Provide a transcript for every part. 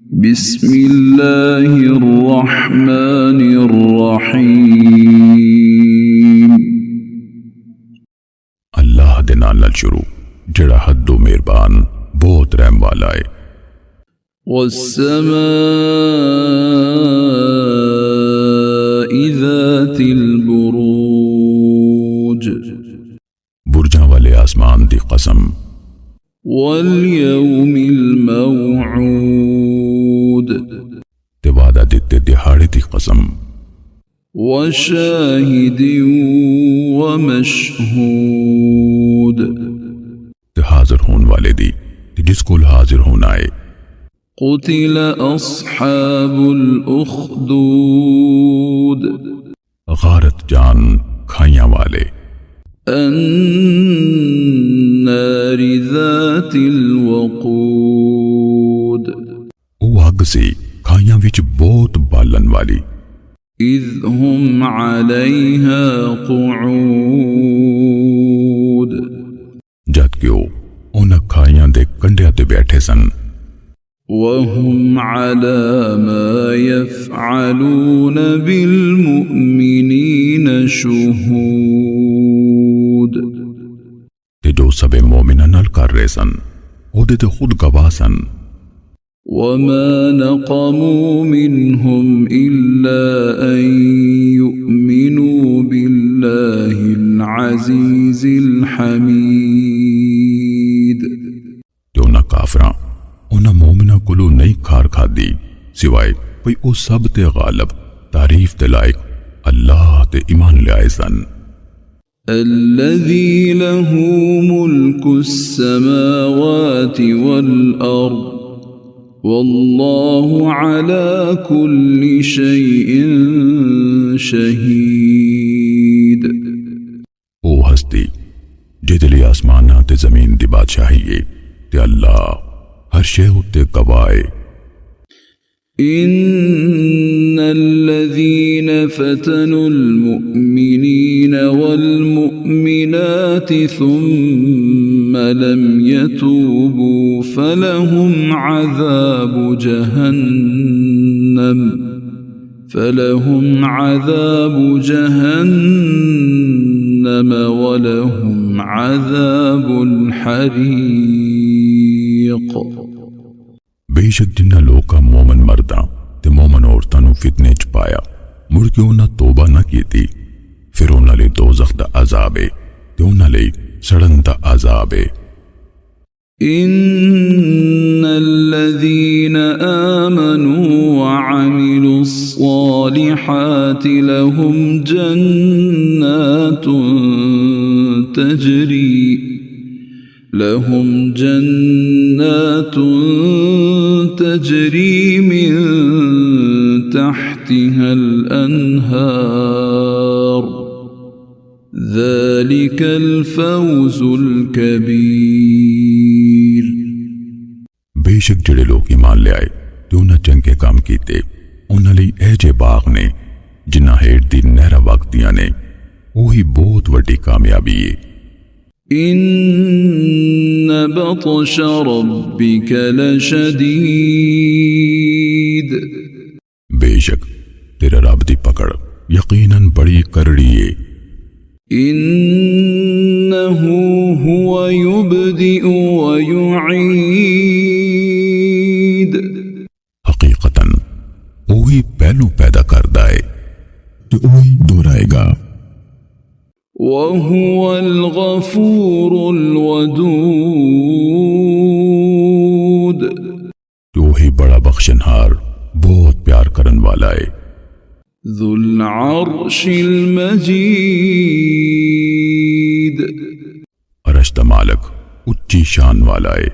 बिस्मिल्लाहिर्रहमानिर्रहीम। अल्लाह दे नाल नाल शुरू जड़ा हद्दो मेहरबान बहुत रहम वाला है। वस्समाइ ज़ातिल बुरूज, बुरजा वाले आसमान दी कसम। वल्यौमिल मौऊद, ते वादा दिते दिहाड़े दी कसम। वशाहिदिन वमशहूद, ते हाजिर होने वाले दी ते जिसको हाजिर होना है। कुतिल अस्हाबुल उख्दूद, गारत जान खाइयां वाले। अन्नारि ज़ातिल वक़ूद, वो अग से खाइयां विच बहुत बालन वाली। इज़ हुम अलैहा क़ुऊद, जद कि उन खाइयां दे कंढियां ते बैठे सन। वहुम अला मा यफ़अलून बिल मुअमिनीन शुहूद, ते जो सबे मोमिना नाल कर रहे सन ओदे ते खुद गवाह सन। वमा नक़मू मिनहुम इल्ला अन युमिनू बिल्लाहिल अज़ीज़िल हमीद, ते उन्हां काफरां उन्हां मोमिना कोलों नहीं खार खादी सिवाय भई ओ सब ते गालब तारीफ ते लायक अल्लाह ते ईमान ले आए सन। अल्लज़ी लहू मुल्कुस समावाति वल अर्द, वल्लाहु अला कुल्लि शैइन शहीद। ओ हस्ती जिहदे लई आसमानां ते जमीन दी बादशाही है ते अल्लाह हर शै उत्ते गवाह है। इन्नल्लज़ीन फतनुल मुअमिनीन वल मुअमिनाति सुम्मा लम यतूबू फलहुम अज़ाबु जहन्नम वलहुम अज़ाबुल हरीक़। बेशक जिन्ना लोग का मोमन मर्दा ते मोमन औरतां नूं फितने च पाया मुड़ के उन्हां तौबा न कीती फिर उन्हां लई दोज़ख दा अज़ाब है ते उन्हां लई सड़न दा अज़ाब है। इन्नल्लज़ीन आमनू वअमिलुस्सालिहाति लहुम जन्नातुन तजरी मिन तहतिहल अन्हार, ज़ालिकल फ़ौज़ुल कबीर। बेशक जिहड़े लोग ईमान ले आए ते उन्हां चंगे काम कीते उन्हां लई ऐ जे बाग ने जिन्हां हेठ दी नहरां वगदियां ने ओही बहुत वड्डी कामयाबी है। इन्न बतश रब्बिक लशदीद, बेशक तेरा रब दी पकड़ यकीनन बड़ी करड़ी है। इन्नहु हुवा युब्दिउ व युईद, हकीकतन ओही पहलू पैदा करदा है ते ओही दोहराएगा। वहुवल गफूरुल वदूद, ते ओही बड़ा बख्शनहार बहुत प्यार करन वाला है। ज़ुल अर्शिल मजीद, अरश दा मालिक उच्ची शान वाला है।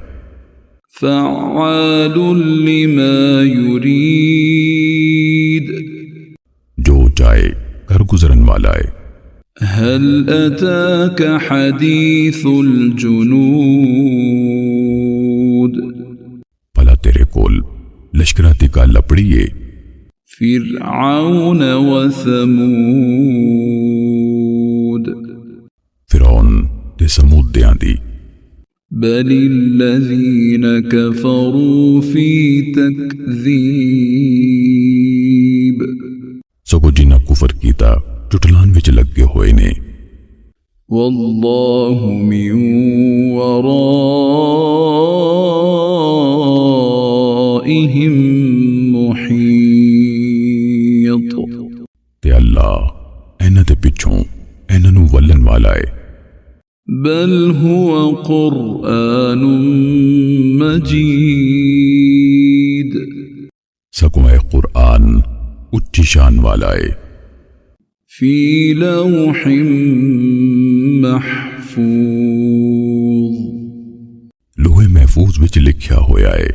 फ़अालुल लिमा युरीद, जो चाहे कर गुजरन वाला है। हल अताक हदीसुल जुनूद, भला तेरे कोल लश्कराती का लपड़ी है। फ़िरऔन व समूद, फिरौन ते समूदियां दी। بل الذين كفروا في تكذيب सगो जिन्ना कुफर कीता टुटलान विच लगे होए ने। والله من ورائهم محيط ते अल्लाह इन्हां दे पिछों इन्हां नूं वल्लन वाला है। بل هو قرآن مجيد सगो ए कुरआन उच्ची शान वाला है। في لوح محفوظ लोहे महफूज विच लिखिया होया है।